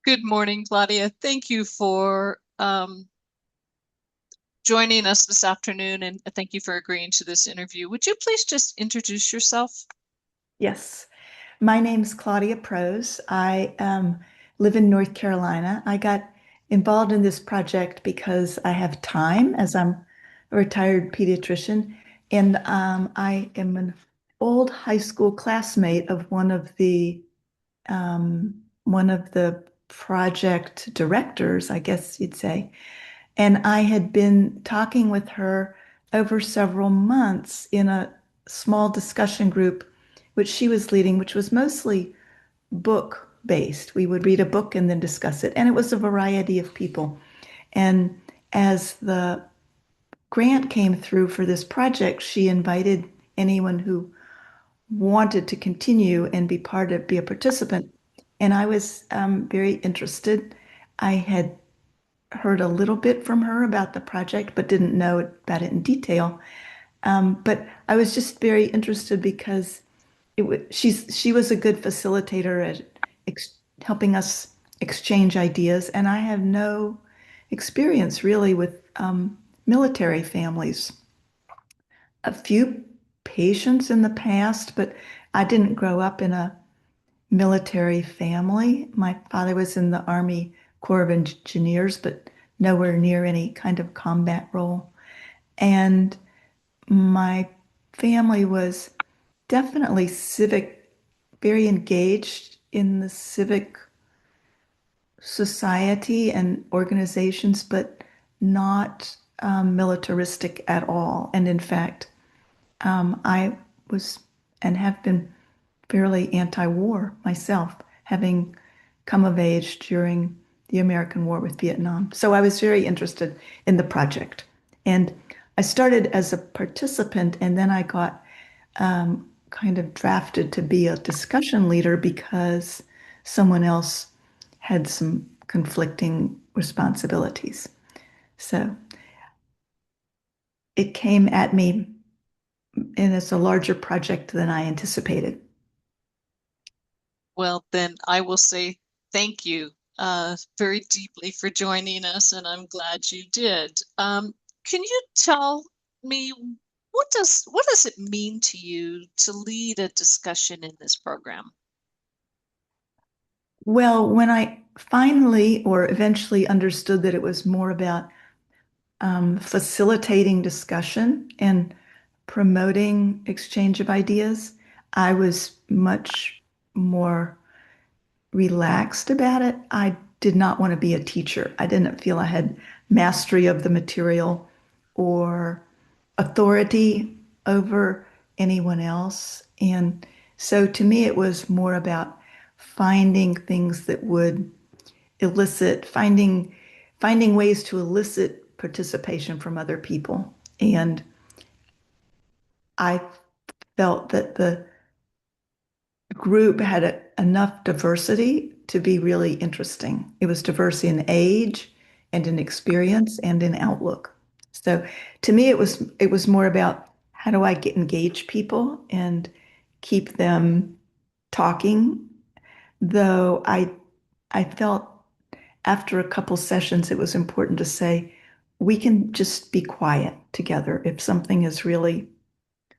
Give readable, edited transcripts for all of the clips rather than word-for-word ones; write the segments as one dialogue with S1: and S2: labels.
S1: Good morning, Claudia. Thank you for joining us this afternoon, and thank you for agreeing to this interview. Would you please just introduce yourself?
S2: Yes, my name's Claudia Prose. I live in North Carolina. I got involved in this project because I have time as I'm a retired pediatrician, and I am an old high school classmate of one of the project directors, I guess you'd say. And I had been talking with her over several months in a small discussion group, which she was leading, which was mostly book based. We would read a book and then discuss it. And it was a variety of people. And as the grant came through for this project, she invited anyone who wanted to continue and be a participant. And I was very interested. I had heard a little bit from her about the project, but didn't know about it in detail. But I was just very interested because she was a good facilitator at helping us exchange ideas, and I have no experience really with military families. A few patients in the past, but I didn't grow up in a military family. My father was in the Army Corps of Engineers, but nowhere near any kind of combat role. And my family was definitely very engaged in the civic society and organizations, but not militaristic at all. And in fact, I was and have been fairly anti-war myself, having come of age during the American War with Vietnam. So I was very interested in the project. And I started as a participant, and then I got kind of drafted to be a discussion leader because someone else had some conflicting responsibilities. So it came at me, and it's a larger project than I anticipated.
S1: Well, then I will say thank you very deeply for joining us, and I'm glad you did. Can you tell me what does it mean to you to lead a discussion in this program?
S2: Well, when I finally or eventually understood that it was more about facilitating discussion and promoting exchange of ideas, I was much more relaxed about it. I did not want to be a teacher. I didn't feel I had mastery of the material or authority over anyone else. And so to me, it was more about finding things that would elicit, finding ways to elicit participation from other people. And I felt that the group had enough diversity to be really interesting. It was diverse in age and in experience and in outlook. So to me, it was more about how do I get engage people and keep them talking. Though I felt after a couple sessions, it was important to say we can just be quiet together if something has really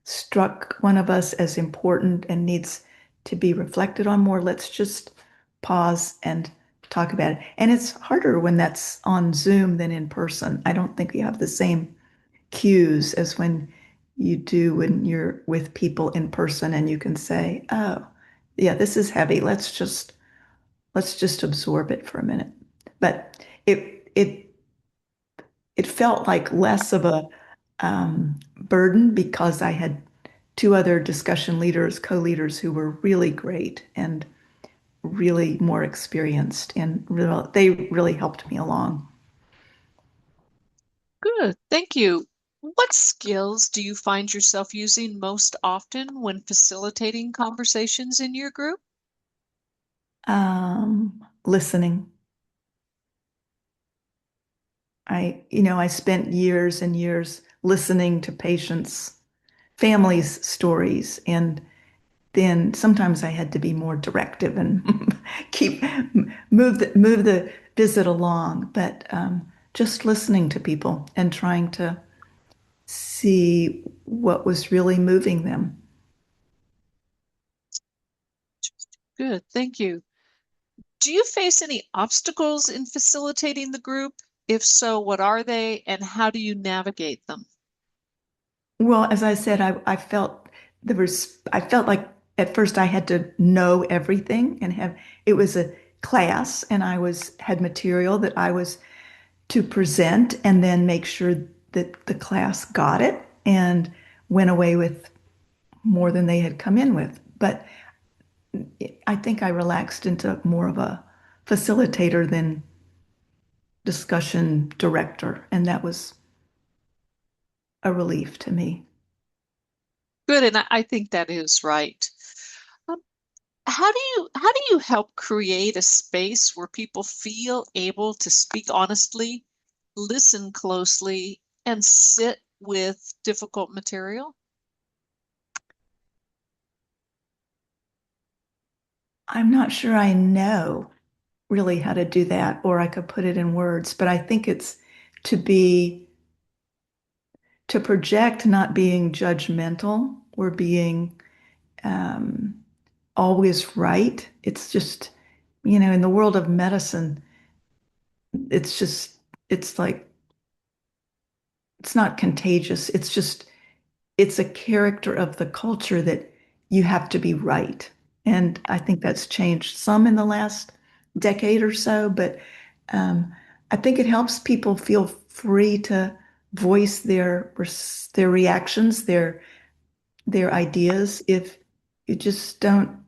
S2: struck one of us as important and needs to be reflected on more. Let's just pause and talk about it. And it's harder when that's on Zoom than in person. I don't think we have the same cues as you do when you're with people in person and you can say, "Oh, yeah, this is heavy. Let's just absorb it for a minute." But it felt like less of a burden because I had two other discussion leaders, co-leaders who were really great and really more experienced, and they really helped me along.
S1: Good, thank you. What skills do you find yourself using most often when facilitating conversations in your group?
S2: Listening. I spent years and years listening to patients' families' stories and then sometimes I had to be more directive and keep move the visit along. But just listening to people and trying to see what was really moving them.
S1: Good, thank you. Do you face any obstacles in facilitating the group? If so, what are they and how do you navigate them?
S2: Well, as I said, I felt I felt like at first I had to know everything and have it was a class and I was had material that I was to present and then make sure that the class got it and went away with more than they had come in with. But I think I relaxed into more of a facilitator than discussion director, and that was a relief to me.
S1: Good, and I think that is right. Um, how do you help create a space where people feel able to speak honestly, listen closely, and sit with difficult material?
S2: I'm not sure I know really how to do that, or I could put it in words, but I think it's to be to project not being judgmental or being um, always right. It's just, in the world of medicine, it's just, it's like, it's not contagious. It's just, it's a character of the culture that you have to be right. And I think that's changed some in the last decade or so, but um, I think it helps people feel free to voice their reactions, their ideas if you just don't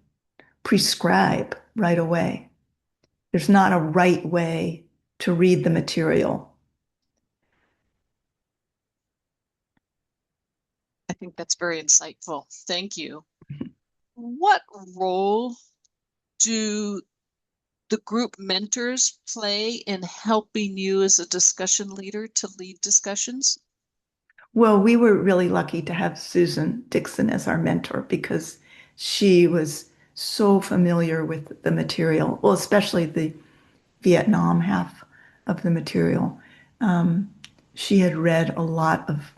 S2: prescribe right away. There's not a right way to read the material.
S1: I think that's very insightful. Thank you. What role do the group mentors play in helping you as a discussion leader to lead discussions?
S2: Well, we were really lucky to have Susan Dixon as our mentor because she was so familiar with the material, well, especially the Vietnam half of the material. Um, she had read a lot of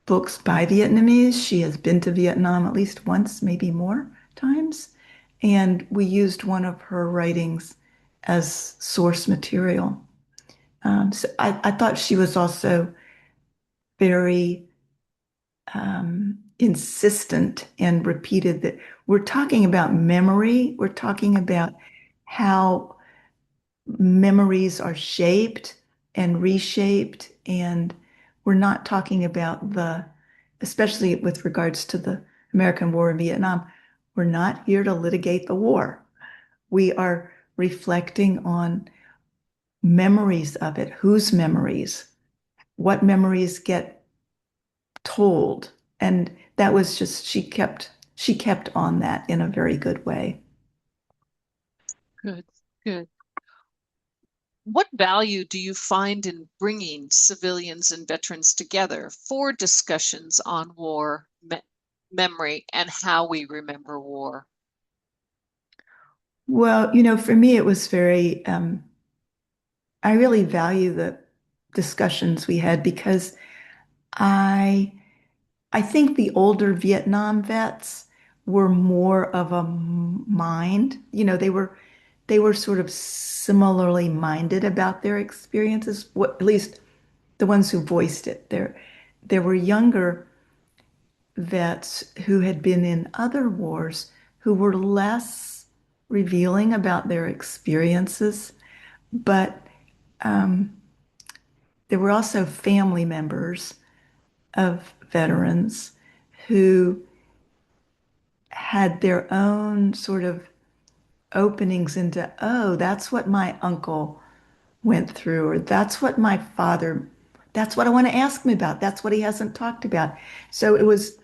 S2: books by Vietnamese. She has been to Vietnam at least once, maybe more times. And we used one of her writings as source material. So I thought she was also very insistent and repeated that we're talking about memory. We're talking about how memories are shaped and reshaped. And we're not talking about especially with regards to the American War in Vietnam, we're not here to litigate the war. We are reflecting on memories of it, whose memories, what memories get told. And that was just, she kept on that in a very good way.
S1: Good, good. What value do you find in bringing civilians and veterans together for discussions on war, memory, and how we remember war?
S2: Well, for me, it was very, I really value the discussions we had because I, I think the older Vietnam vets were more of a mind. They were sort of similarly minded about their experiences, at least the ones who voiced it. There were younger vets who had been in other wars who were less revealing about their experiences, but um, there were also family members of veterans who had their own sort of openings into, oh, that's what my uncle went through, or that's what I want to ask him about. That's what he hasn't talked about. So it was,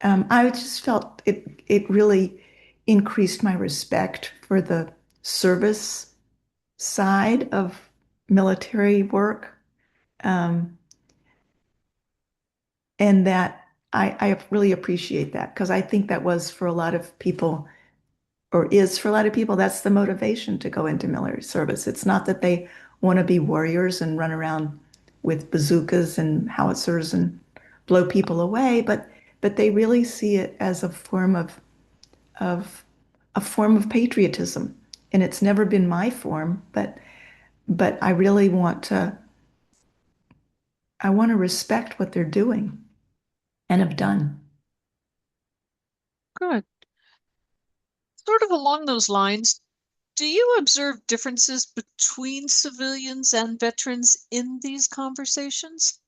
S2: I just felt it really increased my respect for the service side of military work. Um, and that I really appreciate that because I think that was for a lot of people, or is for a lot of people, that's the motivation to go into military service. It's not that they want to be warriors and run around with bazookas and howitzers and blow people away, but they really see it as of a form of patriotism. And it's never been my form, but I really I want to respect what they're doing and have done.
S1: Good. Sort of along those lines, do you observe differences between civilians and veterans in these conversations?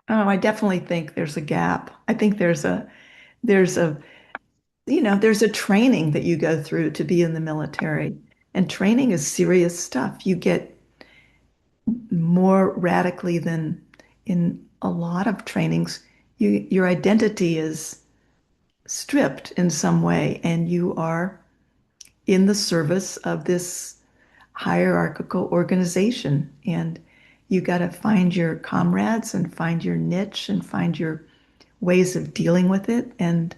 S2: Oh, I definitely think there's a gap. I think there's a there's a training that you go through to be in the military. And training is serious stuff. You get more radically than in a lot of trainings. Your identity is stripped in some way, and you are in the service of this hierarchical organization. And you got to find your comrades and find your niche and find your ways of dealing with it. And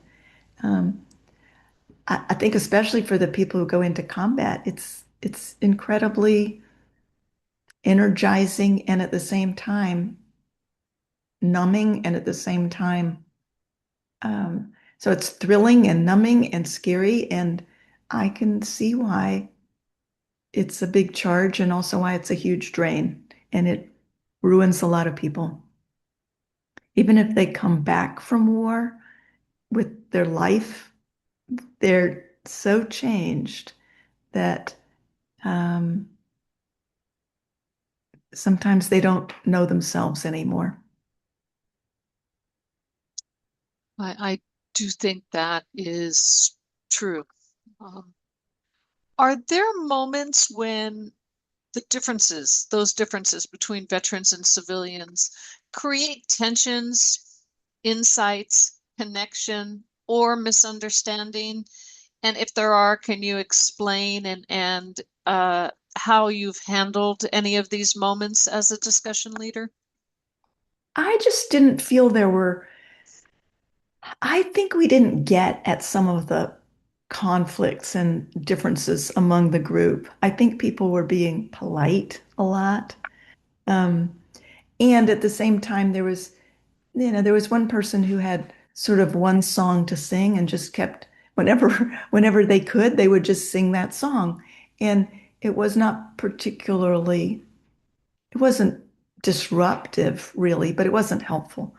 S2: um, I think especially for the people who go into combat, it's incredibly energizing and at the same time numbing and at the same time so it's thrilling and numbing and scary, and I can see why it's a big charge and also why it's a huge drain and it ruins a lot of people. Even if they come back from war with their life, they're so changed that um, sometimes they don't know themselves anymore.
S1: I do think that is true. Um, are there moments when those differences between veterans and civilians, create tensions, insights, connection, or misunderstanding? And if there are, can you explain and how you've handled any of these moments as a discussion leader?
S2: I just didn't feel there were, I think we didn't get at some of the conflicts and differences among the group. I think people were being polite a lot. Um, and at the same time, there was one person who had sort of one song to sing and just kept, whenever, whenever they could, they would just sing that song. And it was not particularly, it wasn't disruptive really, but it wasn't helpful.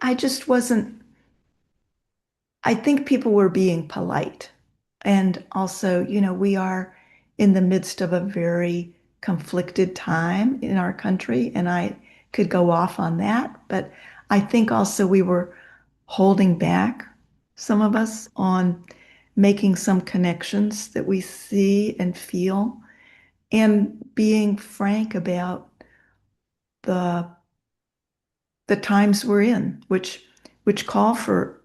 S2: I just wasn't, I think people were being polite. And also, we are in the midst of a very conflicted time in our country, and I could go off on that. But I think also we were holding back, some of us, on making some connections that we see and feel and being frank about the the times we're in, which call for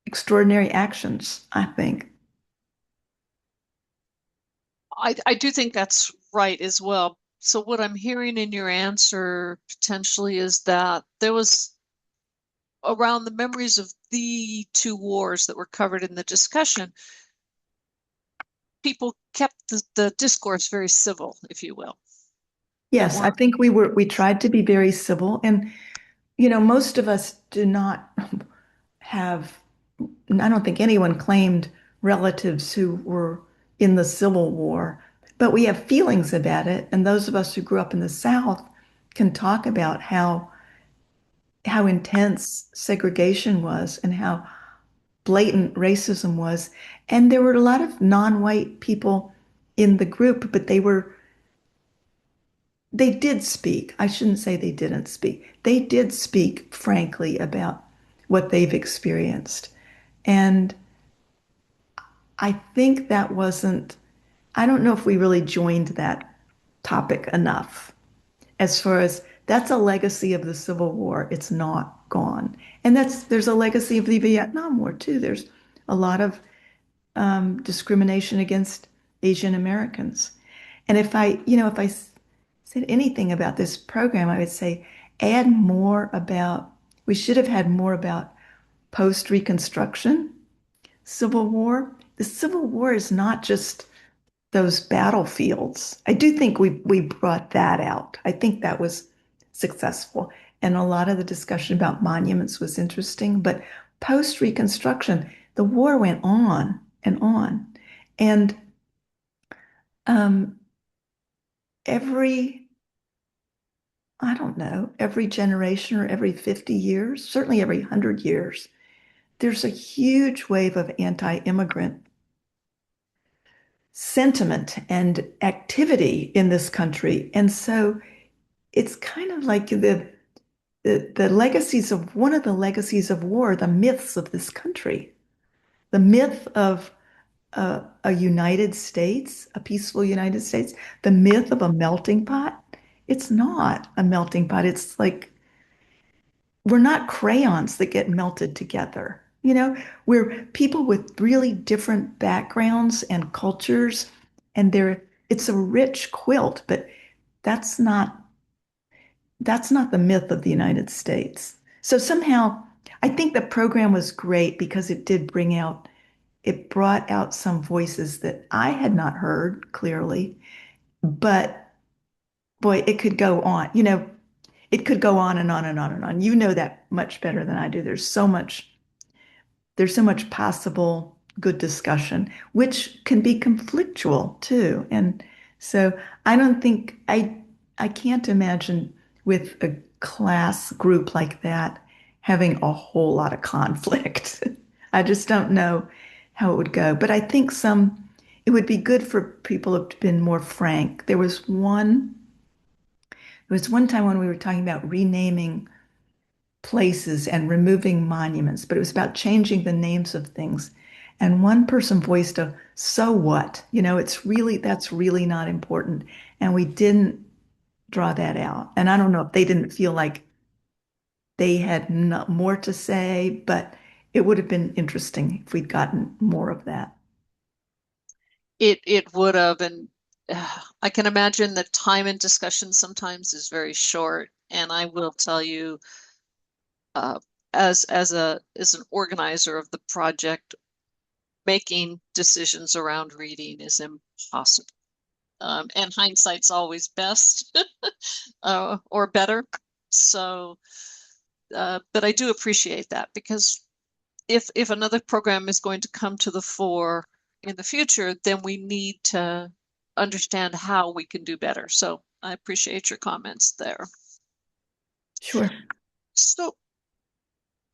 S2: extraordinary actions, I think.
S1: I do think that's right as well. So what I'm hearing in your answer potentially is that there was around the memories of the two wars that were covered in the discussion, people kept the discourse very civil, if you will. There
S2: Yes, I
S1: weren't.
S2: think we tried to be very civil. And, most of us do not have, I don't think anyone claimed relatives who were in the Civil War, but we have feelings about it. And those of us who grew up in the South can talk about how intense segregation was and how blatant racism was. And there were a lot of non-white people in the group, but they did speak. I shouldn't say they didn't speak. They did speak frankly about what they've experienced. And I think that wasn't, I don't know if we really joined that topic enough as far as that's a legacy of the Civil War. It's not gone. And there's a legacy of the Vietnam War too. There's a lot of discrimination against Asian Americans. And if I said anything about this program, I would say add more about We should have had more about post-Reconstruction, Civil War. The Civil War is not just those battlefields. I do think we brought that out. I think that was successful. And a lot of the discussion about monuments was interesting, but post-Reconstruction, the war went on and on. And um, every, I don't know, every generation or every 50 years, certainly every 100 years, there's a huge wave of anti-immigrant sentiment and activity in this country. And so it's kind of like the legacies of one of the legacies of war, the myths of this country, the myth of a United States, a peaceful United States, the myth of a melting pot. It's not a melting pot. It's like we're not crayons that get melted together. You know, we're people with really different backgrounds and cultures, and it's a rich quilt, but that's not that's not the myth of the United States. So somehow I think the program was great because it brought out some voices that I had not heard clearly, but boy, it could go on. It could go on and on and on and on. You know that much better than I do. There's so much possible good discussion, which can be conflictual too. And so I don't think I can't imagine with a class group like that having a whole lot of conflict. I just don't know how it would go. But I think it would be good for people to have been more frank. There was one time when we were talking about renaming places and removing monuments, but it was about changing the names of things. And one person voiced a so what? That's really not important. And we didn't draw that out. And I don't know if they didn't feel like they had more to say, but it would have been interesting if we'd gotten more of that.
S1: It would have, and I can imagine the time in discussion sometimes is very short. And I will tell you, uh, as an organizer of the project, making decisions around reading is impossible. And hindsight's always best, or better. So, but I do appreciate that because if another program is going to come to the fore in the future, then we need to understand how we can do better. So I appreciate your comments there.
S2: Sure.
S1: So,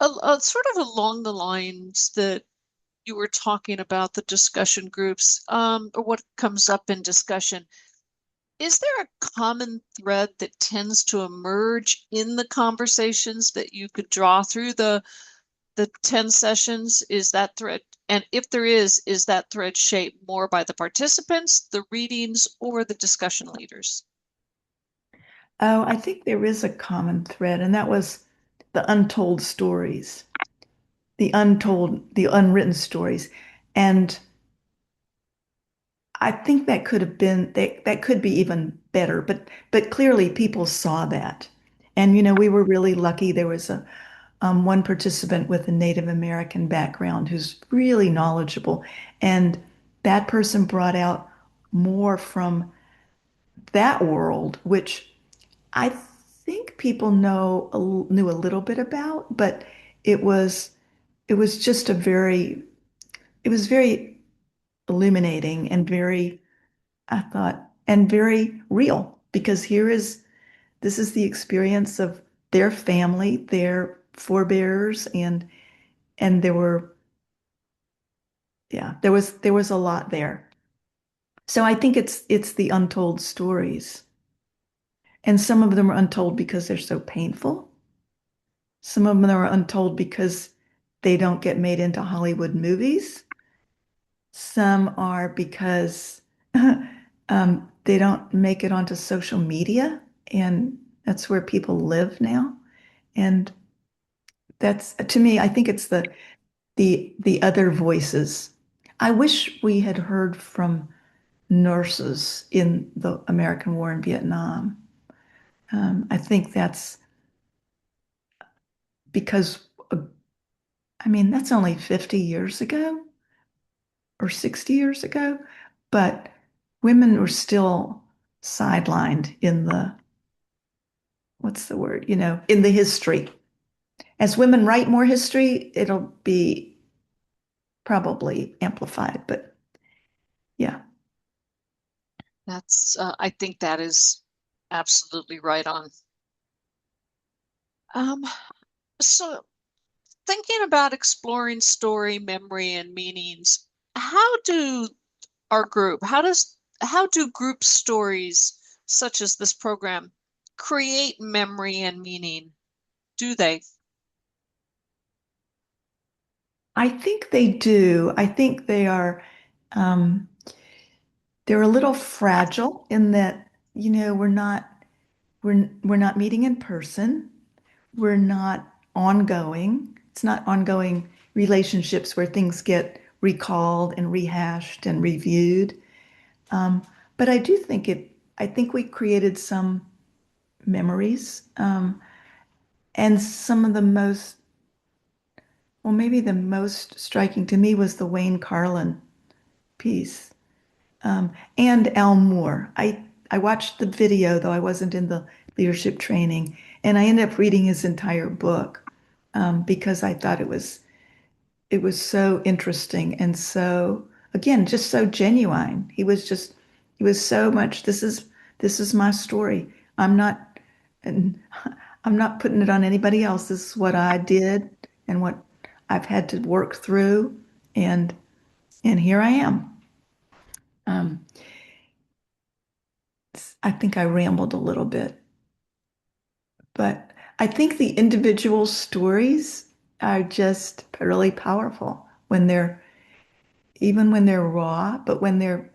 S1: sort of along the lines that you were talking about the discussion groups, or what comes up in discussion, is there a common thread that tends to emerge in the conversations that you could draw through the 10 sessions? Is that thread, and if there is that thread shaped more by the participants, the readings, or the discussion leaders?
S2: Oh, I think there is a common thread, and that was the untold stories, the unwritten stories. And I think that could be even better, but clearly people saw that. And we were really lucky. There was one participant with a Native American background who's really knowledgeable, and that person brought out more from that world, which I think people knew a little bit about, but it was it was just it was very illuminating and very, I thought, and very real because this is the experience of their family, their forebears, and there was a lot there. So I think it's the untold stories. And some of them are untold because they're so painful. Some of them are untold because they don't get made into Hollywood movies. Some are because they don't make it onto social media, and that's where people live now. And that's to me, I think it's the other voices. I wish we had heard from nurses in the American War in Vietnam. I think because I mean, that's only 50 years ago or 60 years ago, but women were still sidelined in the, what's the word, in the history. As women write more history, it'll be probably amplified, but yeah.
S1: I think that is absolutely right on. Um, so thinking about exploring story, memory, and meanings, how do how do group stories such as this program create memory and meaning? Do they?
S2: I think they do. I think um, they're a little fragile in that, we're not meeting in person. We're not ongoing. It's not ongoing relationships where things get recalled and rehashed and reviewed. Um, but I think we created some memories. And some of the well, maybe the most striking to me was the Wayne Carlin piece. And Al Moore. I watched the video, though I wasn't in the leadership training, and I ended up reading his entire book because I thought it was so interesting and so again just so genuine. He was so much. This is my story. I'm not and I'm not putting it on anybody else. This is what I did and what I've had to work through, and here I am. Um, I think I rambled a little bit, but I think the individual stories are just really powerful when they're even when they're raw, but when they're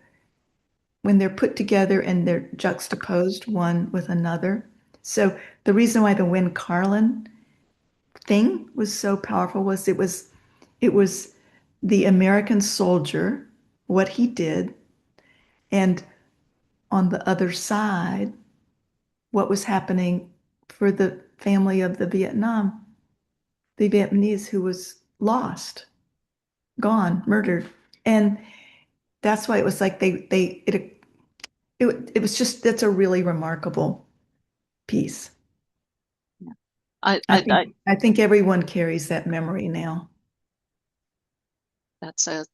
S2: put together and they're juxtaposed one with another. So the reason why the Win Carlin thing was so powerful was it was the American soldier, what he did, and on the other side, what was happening for the family of the Vietnamese who was lost, gone, murdered. And that's why it was like it was just that's a really remarkable piece.
S1: I, I, I
S2: I think everyone carries that memory now.
S1: that's a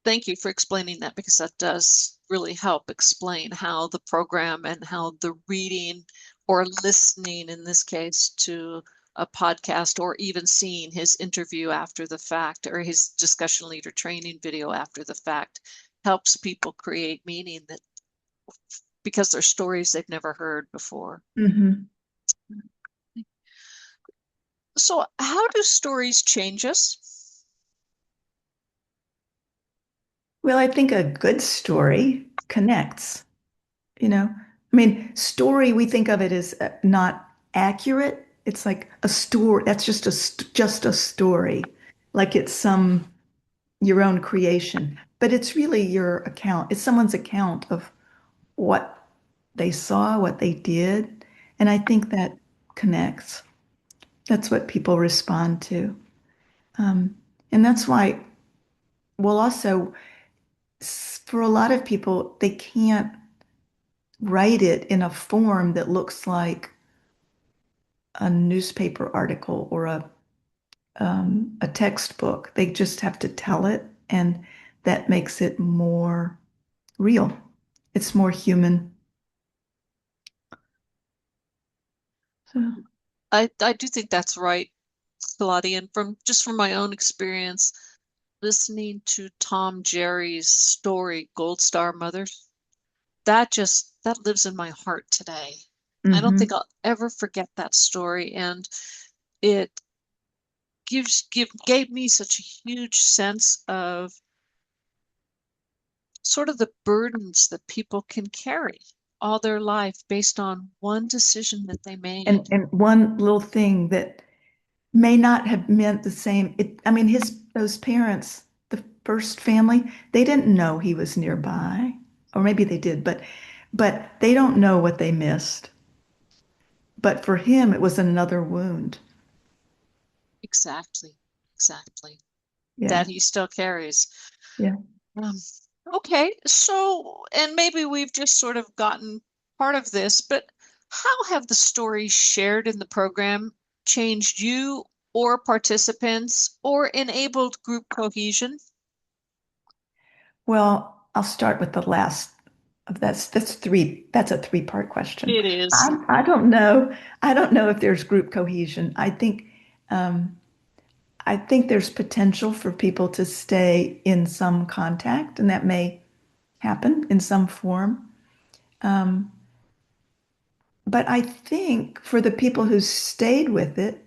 S1: Thank you for explaining that because that does really help explain how the program and how the reading or listening, in this case, to a podcast or even seeing his interview after the fact or his discussion leader training video after the fact helps people create meaning that because they're stories they've never heard before.
S2: Mhm.
S1: So, how do stories change us?
S2: Well, I think a good story connects, you know. I mean, story, we think of it as not accurate. It's like a story. That's just a story, like it's some your own creation. But it's really your account. It's someone's account of what they saw, what they did, and I think that connects. That's what people respond to. Um, and that's why, well, also for a lot of people, they can't write it in a form that looks like a newspaper article or a textbook. They just have to tell it, and that makes it more real. It's more human. So,
S1: I do think that's right, Claudia, and from my own experience, listening to Tom Jerry's story, Gold Star Mothers, that lives in my heart today. I don't think
S2: mhm.
S1: I'll ever forget that story, and it gave me such a huge sense of sort of the burdens that people can carry all their life based on one decision that they made.
S2: And one little thing that may not have meant the same. I mean, his those parents, the first family, they didn't know he was nearby, or maybe they did, but they don't know what they missed. But for him, it was another wound.
S1: Exactly. Exactly.
S2: Yeah.
S1: That he still carries.
S2: Yeah.
S1: Um, okay, so, and maybe we've just sort of gotten part of this, but how have the stories shared in the program changed you or participants or enabled group cohesion?
S2: Well, I'll start with the last of that's three. That's a three-part question.
S1: It is.
S2: I don't know. I don't know if there's group cohesion. Um, I think there's potential for people to stay in some contact, and that may happen in some form. Um, but I think for the people who stayed with it,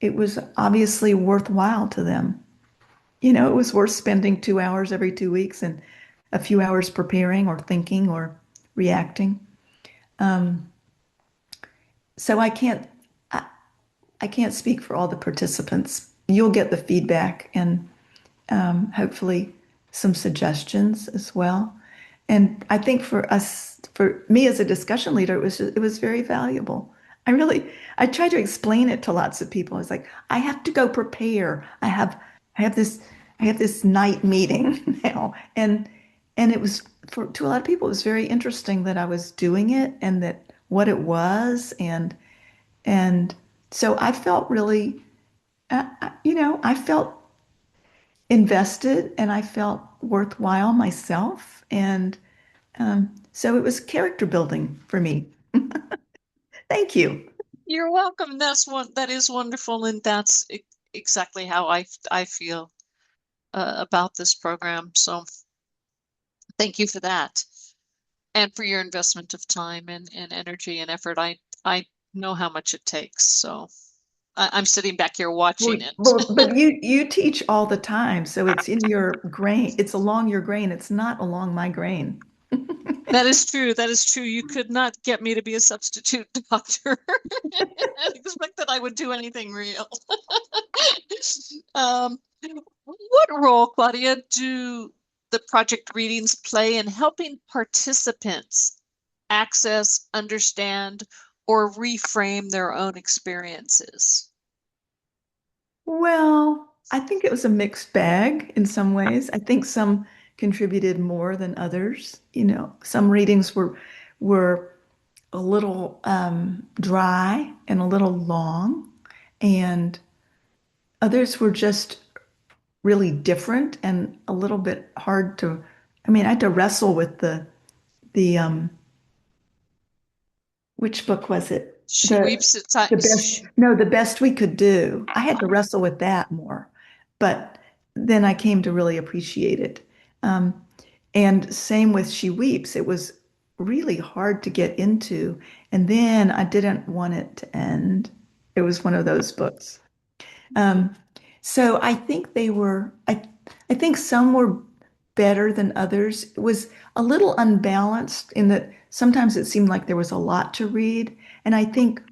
S2: it was obviously worthwhile to them. It was worth spending 2 hours every 2 weeks and a few hours preparing or thinking or reacting. Um, so I, I can't speak for all the participants. You'll get the feedback and hopefully some suggestions as well. And I think for me as a discussion leader, it was very valuable. I tried to explain it to lots of people. It's like, I have to go prepare. I have this, I have this night meeting now. And it was to a lot of people, it was very interesting that I was doing it and that what it was. And so I felt really, I felt invested and I felt worthwhile myself. And so it was character building for me. Thank you.
S1: You're welcome. That is wonderful, and that's exactly how I feel about this program. So thank you for that. And for your investment of time and energy and effort. I know how much it takes. So I'm sitting back here watching it.
S2: But you teach all the time, so it's in your grain. It's along your grain. It's not along my grain.
S1: That is true. That is true. You could not get me to be a substitute doctor and expect that I would do anything real. Um, what role, Claudia, do the project readings play in helping participants access, understand, or reframe their own experiences?
S2: Well, I think it was a mixed bag in some ways. I think some contributed more than others. Some readings were a little dry and a little long, and others were just really different and a little bit hard to. I mean, I had to wrestle with the which book was it?
S1: She weeps at
S2: The best,
S1: times.
S2: no, the best we could do. I had to wrestle with that more, but then I came to really appreciate it. Um, and same with She Weeps. It was really hard to get into, and then I didn't want it to end. It was one of those books. Um, so I think some were better than others. It was a little unbalanced in that sometimes it seemed like there was a lot to read. And I think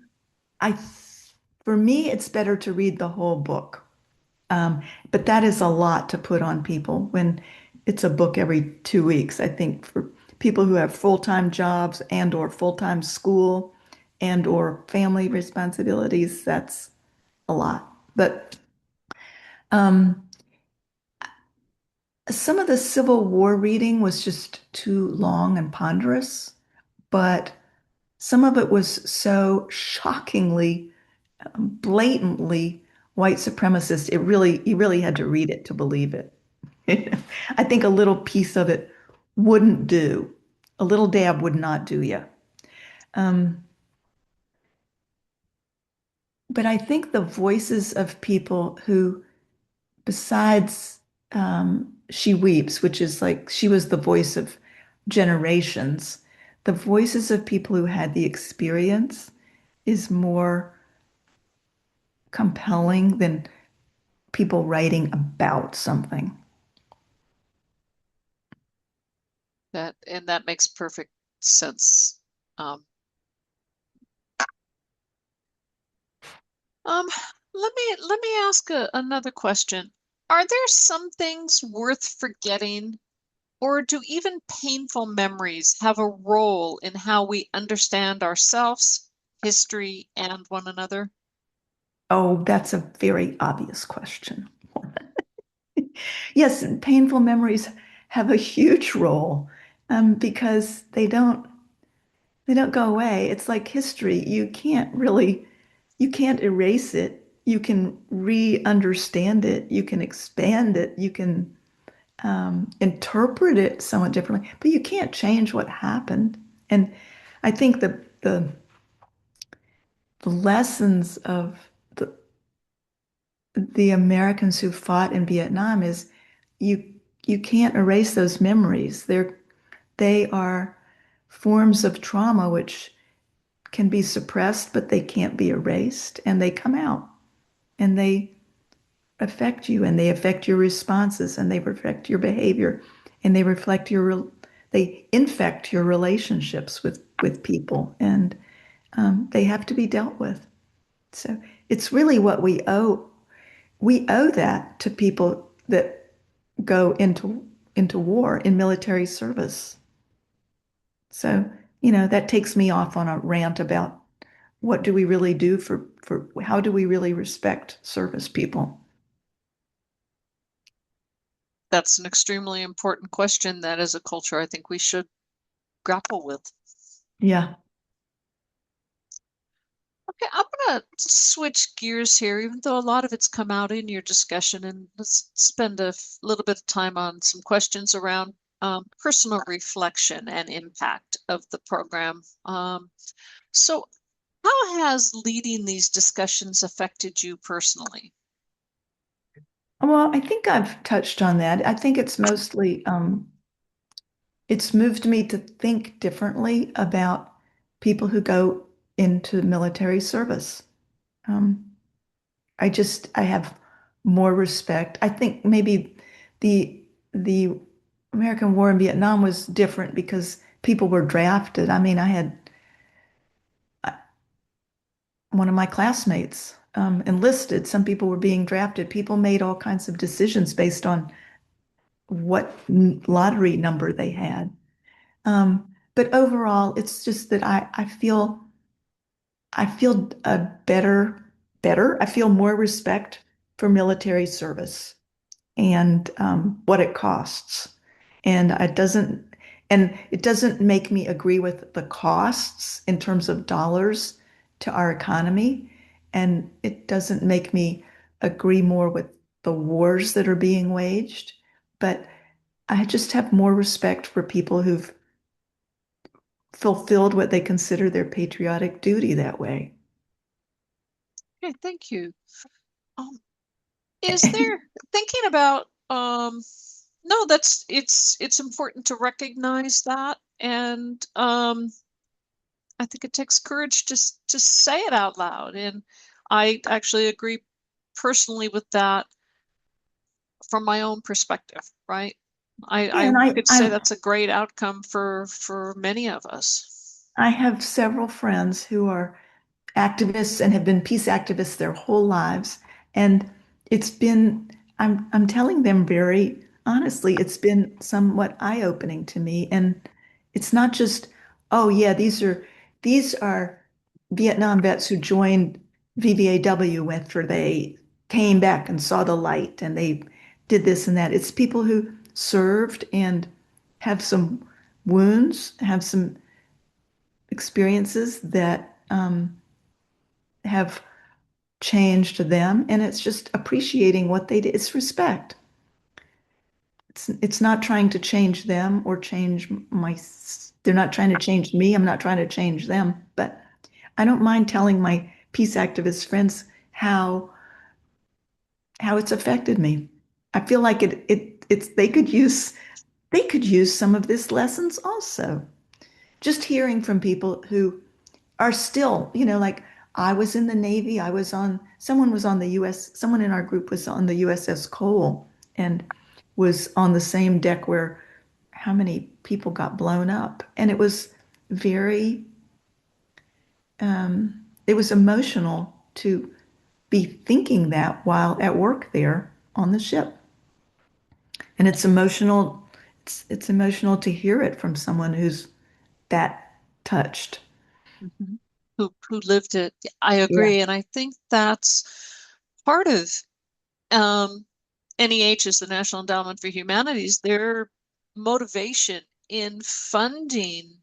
S2: I, for me, it's better to read the whole book. But that is a lot to put on people when it's a book every 2 weeks. I think for people who have full-time jobs and or full-time school and or family responsibilities, that's a lot. But um, some of the Civil War reading was just too long and ponderous, but some of it was so shockingly, blatantly white supremacist. You really had to read it to believe it. I think a little piece of it wouldn't do. A little dab would not do you. Um, but I think the voices of people who besides She Weeps, which is like she was the voice of generations, the voices of people who had the experience is more compelling than people writing about something.
S1: That makes perfect sense. Um, um, let me ask another question. Are there some things worth forgetting, or do even painful memories have a role in how we understand ourselves, history, and one another?
S2: Oh, that's a very obvious question. Yes, painful memories have a huge role because they don't go away. It's like history. You can't erase it. You can re-understand it. You can expand it. You can interpret it somewhat differently, but you can't change what happened. And I think the lessons of the Americans who fought in Vietnam is you you can't erase those memories. They are forms of trauma which can be suppressed, but they can't be erased, and they come out and they affect you and they affect your responses and they affect your behavior and they infect your relationships with people and they have to be dealt with. So it's really what we owe that to people that go into war in military service. So, that takes me off on a rant about what do we really do for how do we really respect service people?
S1: That's an extremely important question that as a culture, I think we should grapple with.
S2: Yeah.
S1: Okay, I'm gonna switch gears here, even though a lot of it's come out in your discussion, and let's spend a little bit of time on some questions around personal reflection and impact of the program. So how has leading these discussions affected you personally?
S2: Well, I think I've touched on that. I think it's moved me to think differently about people who go into military service. Um, I have more respect. I think maybe the American War in Vietnam was different because people were drafted. I mean, I had one of my classmates enlisted. Some people were being drafted. People made all kinds of decisions based on what lottery number they had. But overall, it's just that I feel a better. I feel more respect for military service and what it costs. And it doesn't make me agree with the costs in terms of dollars to our economy. And it doesn't make me agree more with the wars that are being waged. But I just have more respect for people who've fulfilled what they consider their patriotic duty that way.
S1: Okay, thank you. Um, is there thinking about no, that's it's important to recognize that, and I think it takes courage to say it out loud, and I actually agree personally with that from my own perspective, right?
S2: Yeah,
S1: I
S2: and
S1: could say that's a great outcome for many of us.
S2: I have several friends who are activists and have been peace activists their whole lives. And it's been, I'm telling them very honestly, it's been somewhat eye-opening to me. And it's not just, oh yeah, these are Vietnam vets who joined VVAW after they came back and saw the light and they did this and that. It's people who served and have some wounds, have some experiences that have changed them, and it's just appreciating what they did. It's respect. It's not trying to change them or change my. They're not trying to change me. I'm not trying to change them, but I don't mind telling my peace activist friends how it's affected me. I feel like it's they could use some of this lessons also. Just hearing from people who are still, like I was in the Navy, someone was on the someone in our group was on the USS Cole and was on the same deck where how many people got blown up. And very, it was emotional to be thinking that while at work there on the ship. And it's emotional to hear it from someone who's that touched.
S1: Mhm. who lived it. I
S2: Yeah.
S1: agree, and I think that's part of NEH is the National Endowment for Humanities. Their motivation in funding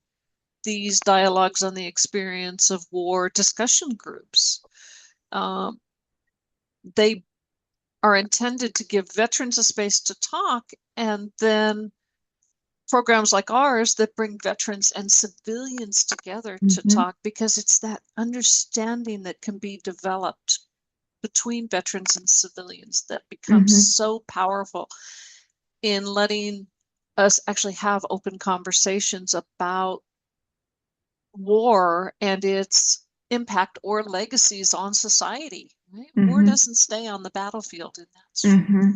S1: these dialogues on the experience of war discussion groups. Um, they are intended to give veterans a space to talk, and then programs like ours that bring veterans and civilians together to
S2: Hmm.
S1: talk, because it's that understanding that can be developed between veterans and civilians that becomes
S2: Hmm.
S1: so powerful in letting us actually have open conversations about war and its impact or legacies on society. Right? War
S2: Hmm.
S1: doesn't stay on the battlefield, and that's
S2: Hmm.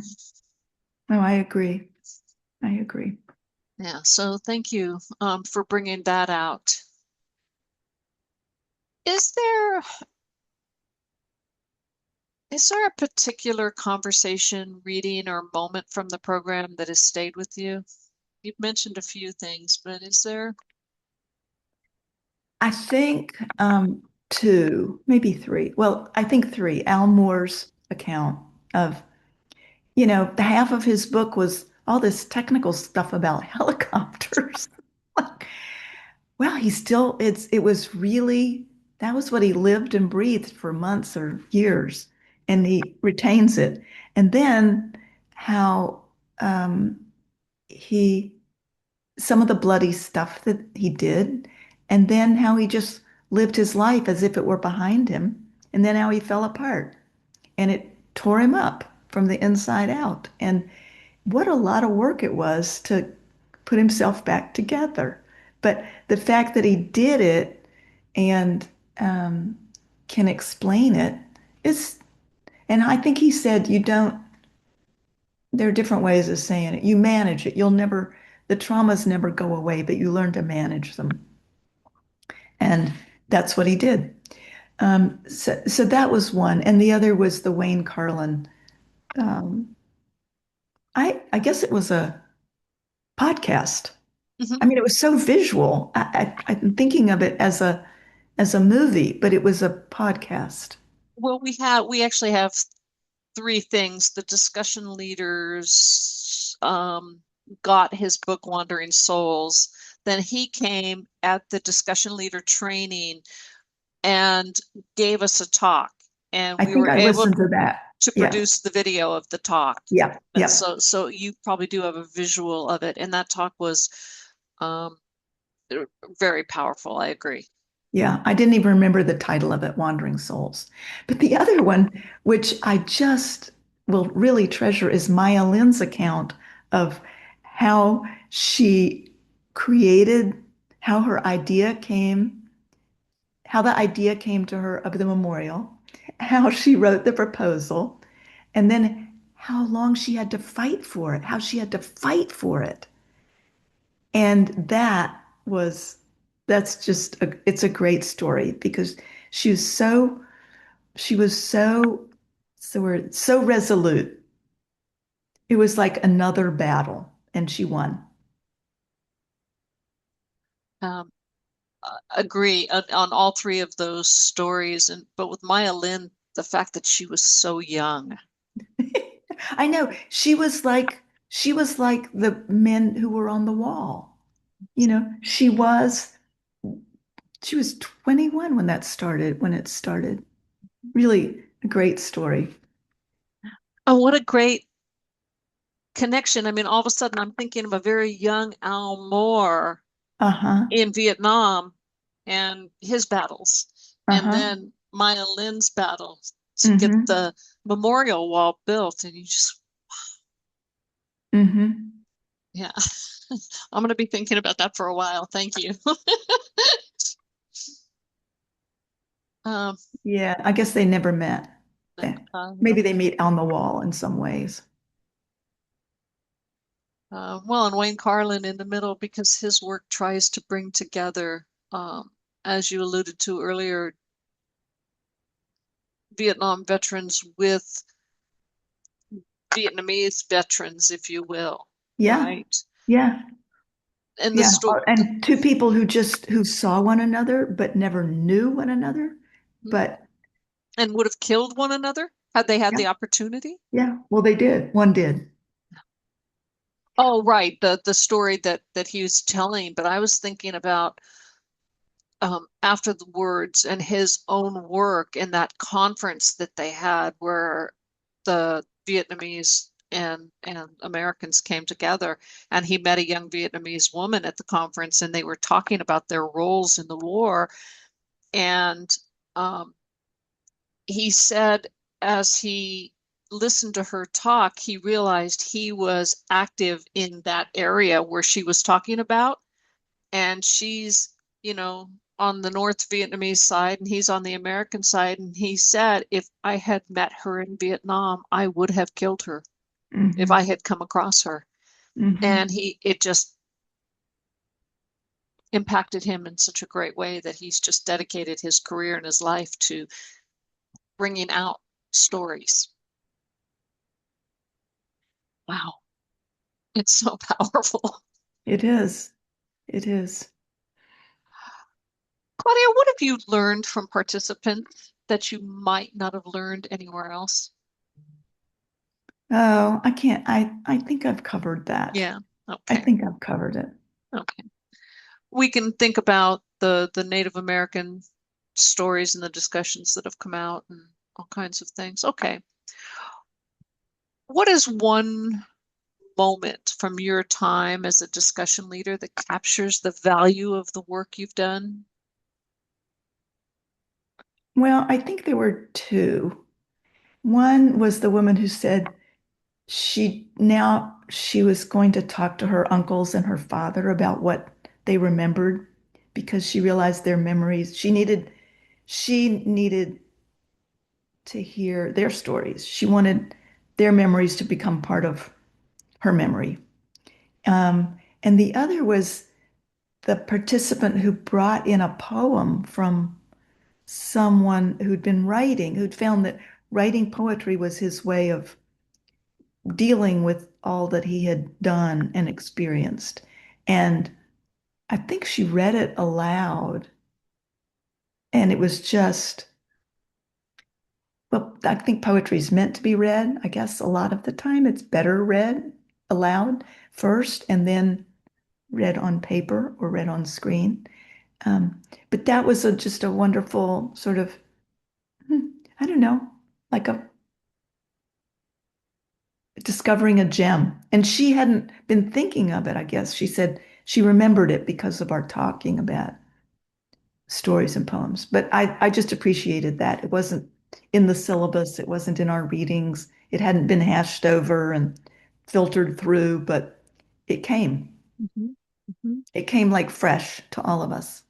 S2: No, I agree. I agree.
S1: yeah. So thank you for bringing that out. Is there is there a particular conversation, reading, or moment from the program that has stayed with you? You've mentioned a few things, but is there?
S2: I think two, maybe three. Well, I think three. Al Moore's account of, the half of his book was all this technical stuff about helicopters. Like, well, it was really, that was what he lived and breathed for months or years, and he retains it. And then how um, he, some of the bloody stuff that he did, and then how he just lived his life as if it were behind him, and then how he fell apart and it tore him up from the inside out. And what a lot of work it was to put himself back together. But the fact that he did it and um, can explain it is, and I think he said, you don't, there are different ways of saying it. You manage it. The traumas never go away, but you learn to manage them. And that's what he did. So that was one. And the other was the Wayne Carlin. Um, I guess it was a podcast. I
S1: Mhm.
S2: mean, it was so visual. I'm thinking of it as a movie, but it was a podcast.
S1: Well, we actually have three things. The discussion leaders got his book Wandering Souls. Then he came at the discussion leader training and gave us a talk, and
S2: I
S1: we
S2: think
S1: were
S2: I
S1: able
S2: listened to that.
S1: to
S2: Yeah,
S1: produce the video of the talk.
S2: yeah, yeah,
S1: So you probably do have a visual of it, and that talk was um, very powerful. I agree.
S2: yeah. I didn't even remember the title of it, Wandering Souls. But the other one, which I just will really treasure, is Maya Lin's account of how she created, how her idea came, how the idea came to her of the memorial, how she wrote the proposal, and then how long she had to fight for it, how she had to fight for it. And that's just it's a great story because she was so, she was so, so we're so resolute. It was like another battle, and she won.
S1: Um, agree on all three of those stories, and but with Maya Lin, the fact that she was so young.
S2: I know she was like the men who were on the wall. She was 21 when when it started. Really a great story.
S1: Oh, what a great connection. I mean, all of a sudden I'm thinking of a very young Al Moore
S2: Uh-huh.
S1: in Vietnam and his battles, and
S2: Uh-huh.
S1: then Maya Lin's battle to get
S2: Mm-hmm.
S1: the memorial wall built. And you just,
S2: Mm-hmm.
S1: yeah, I'm going to be thinking about that for a while. Thank you. Um,
S2: Yeah, I guess they never met.
S1: no.
S2: Maybe they meet on the wall in some ways.
S1: Well, and Wayne Carlin in the middle, because his work tries to bring together, as you alluded to earlier, Vietnam veterans with Vietnamese veterans, if you will,
S2: Yeah.
S1: right?
S2: Yeah.
S1: in the
S2: Yeah.
S1: story,
S2: And two people who saw one another but never knew one another. But
S1: and would have killed one another had they had
S2: yeah,
S1: the opportunity.
S2: yeah. Well, they did. One did.
S1: Oh, right, the story that he was telling, but I was thinking about after the words and his own work in that conference that they had where the Vietnamese and Americans came together, and he met a young Vietnamese woman at the conference, and they were talking about their roles in the war. And um, he said, as he listened to her talk, he realized he was active in that area where she was talking about, and she's, you know, on the North Vietnamese side and he's on the American side. And he said, if I had met her in Vietnam, I would have killed her if
S2: Hmm.
S1: I had come across her.
S2: Hmm.
S1: And it just impacted him in such a great way that he's just dedicated his career and his life to bringing out stories. Wow, it's so powerful.
S2: It is. It is.
S1: Claudia, what have you learned from participants that you might not have learned anywhere else?
S2: Oh, I can't. I think I've covered that.
S1: Yeah.
S2: I
S1: Okay.
S2: think I've covered it.
S1: Okay. We can think about the Native American stories and the discussions that have come out and all kinds of things. Okay. What is one moment from your time as a discussion leader that captures the value of the work you've done?
S2: Well, I think there were two. One was the woman who said she was going to talk to her uncles and her father about what they remembered because she realized their memories. She needed to hear their stories. She wanted their memories to become part of her memory. And the other was the participant who brought in a poem from someone who'd been writing, who'd found that writing poetry was his way of dealing with all that he had done and experienced. And I think she read it aloud, and it was just, well, I think poetry is meant to be read. I guess a lot of the time it's better read aloud first and then read on paper or read on screen. But that was just a wonderful sort of, I don't know, like a discovering a gem. And she hadn't been thinking of it, I guess. She said she remembered it because of our talking about stories and poems. But I just appreciated that. It wasn't in the syllabus, it wasn't in our readings, it hadn't been hashed over and filtered through, but it came.
S1: Mhm. Mhm.
S2: It came like fresh to all of us.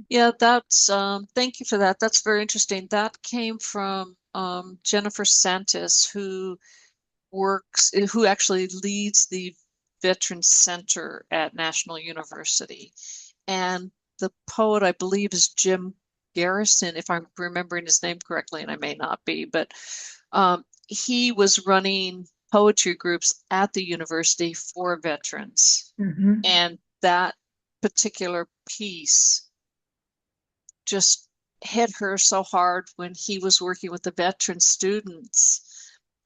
S1: Yeah, that's thank you for that. That's very interesting. That came from Jennifer Santis, who actually leads the Veterans Center at National University. And the poet, I believe, is Jim Garrison, if I'm remembering his name correctly, and I may not be, but he was running poetry groups at the university for veterans.
S2: Hmm.
S1: And that particular piece just hit her so hard when he was working with the veteran students.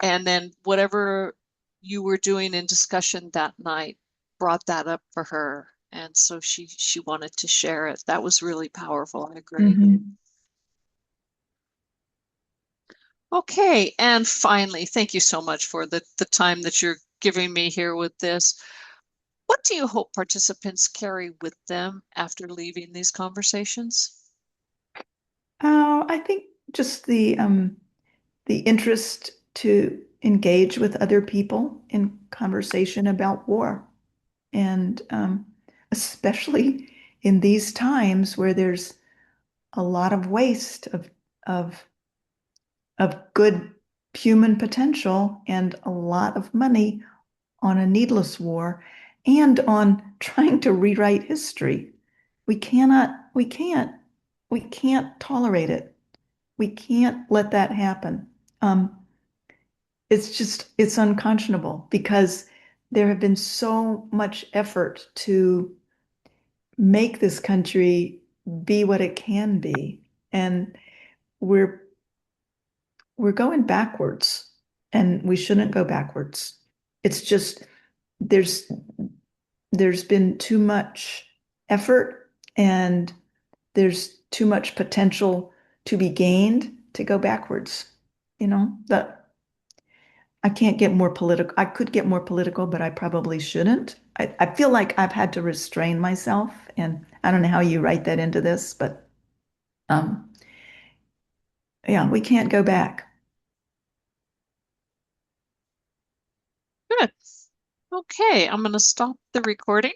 S1: And then whatever you were doing in discussion that night brought that up for her. And so she wanted to share it. That was really powerful. I agree.
S2: Hmm.
S1: Okay, and finally, thank you so much for the time that you're giving me here with this. What do you hope participants carry with them after leaving these conversations?
S2: Oh, I think just the interest to engage with other people in conversation about war. And especially in these times where there's a lot of waste of, of good human potential and a lot of money on a needless war and on trying to rewrite history. We can't tolerate it. We can't let that happen. Um, it's unconscionable because there have been so much effort to make this country be what it can be. And we're we're going backwards and we shouldn't go backwards. It's just there's there's been too much effort and there's too much potential to be gained to go backwards. That I can't get more political. I could get more political, but I probably shouldn't. I feel like I've had to restrain myself, and I don't know how you write that into this, but um, yeah, we can't go back.
S1: Good. Okay, I'm going to stop the recording.